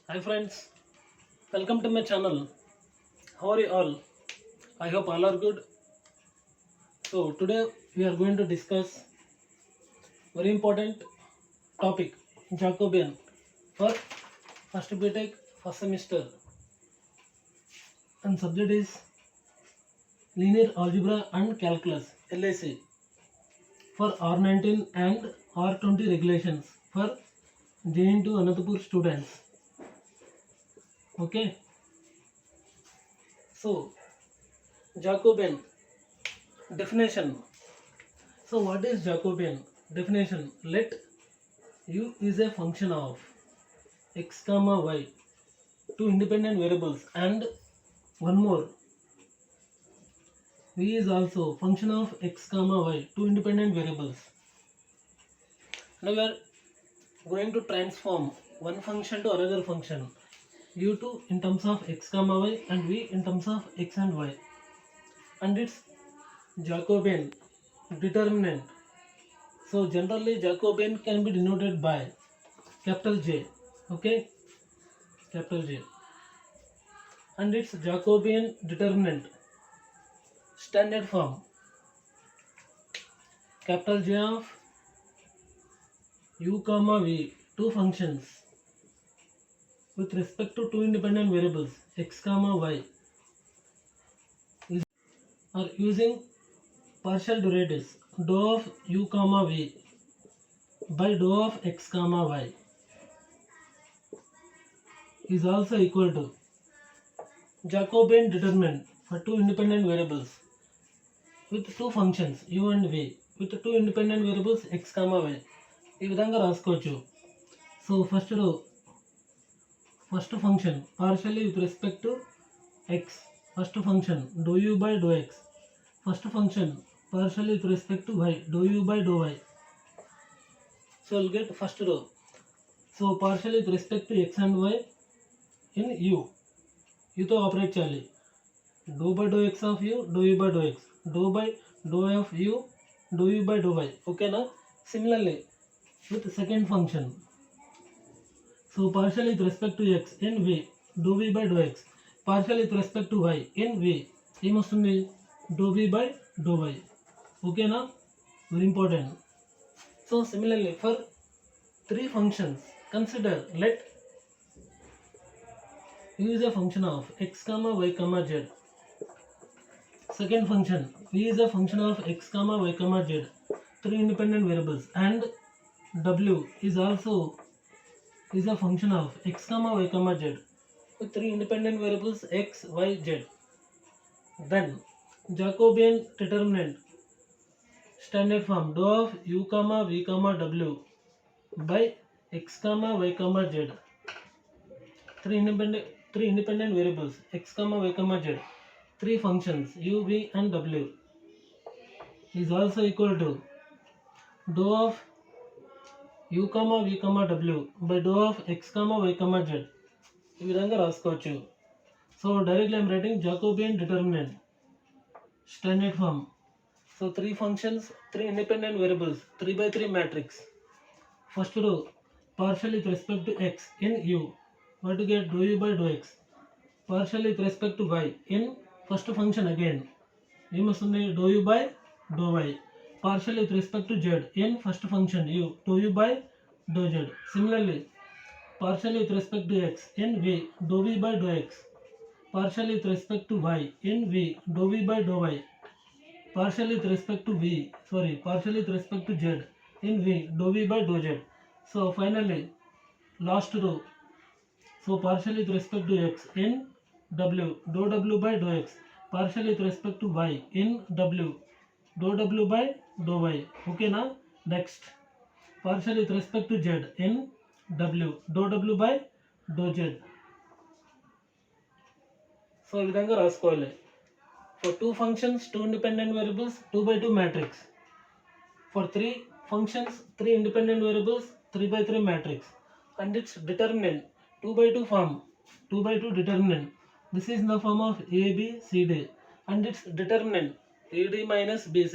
Hi friends, welcome to my channel. How are you all? I hope all are good. So today we are going to discuss very important topic Jacobian for first BTech first semester, and subject is linear algebra and calculus LAC for R19 and R20 regulations for JN2 Anantapur students. Okay, so Jacobian definition. So what is Jacobian definition? Let u is a function of x comma y, two independent variables, and one more, v is also function of x comma y, two independent variables. Now we are going to transform one function to another function, u2 in terms of x comma y and v in terms of x and y, and its Jacobian determinant. So generally Jacobian can be denoted by capital J, okay, capital J, and its Jacobian determinant standard form capital J of u comma v, two functions with respect to two independent variables x comma y are using partial derivatives dou of u comma v by dou of x comma y is also equal to Jacobian determinant for two independent variables with two functions u and v with two independent variables x comma y. ఈ విధంగా రాసుకోవచ్చు. So first function partially with respect to x, first function do u by do x, first function partially with respect to y, dou u by dou y. So we'll get first row. So partially with respect to x and y in u. U to operate chali. Dou by dou x of u, dou u by dou x. Dou by dou y of u, dou u by dou y. Okay na? Similarly with second function. So partially with respect to x in v, dou v by dou x. Partially with respect to y in v. Em vastundi dou v by dou y. Okay na? Very important. So similarly for three functions, consider let u is a function of x comma y comma z. Second function v is a function of x comma y comma z, three independent variables, and w is also is a function of x comma y comma z with three independent variables x, y, z. Then Jacobian determinant standard form dou of u comma v comma w by x comma y comma z, three independent variables x comma y comma z, three functions u, v, and w is also equal to dou of u comma v comma w by dou of x comma y comma z. ఈ విధంగా రాసుకోవచ్చు. So directly I'm writing Jacobian determinant standard form. So three functions, three independent variables, 3 by 3 matrix. First row partially with respect to x in u, what to get dou u by dou x. Partially with respect to y in first function again, we must know dou u by dou y. Partially with respect to z in first function u, dou u by dou z. Similarly partially with respect to x in v, dou v by dou x. Partially with respect to y in v, dou v by dou y. Partially with respect to partially with respect to z in v, dou v by dou z. So finally last row, so partially with respect to x in w, dou w by dou x. Partially with respect to y in w, dou w by dou y. Okay na? Next partially with respect to z in w, dou w by dou z. So ఈ విధంగా రాసుకోవాలి. For two functions, two independent variables, 2 by 2 matrix. For three functions, three independent variables, 3 by 3 matrix. And its determinant, 2 by 2 form, 2 by 2 determinant. This is in the form of A, B, C, D. And its determinant, AD minus BC.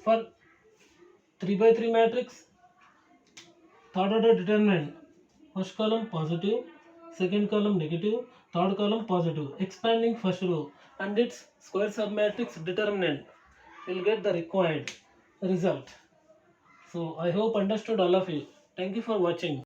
For 3 by 3 matrix, third order determinant, first column positive, second column negative, third column positive. Expanding first row and its square submatrix determinant, you'll get the required result. So I hope understood all of you. Thank you for watching.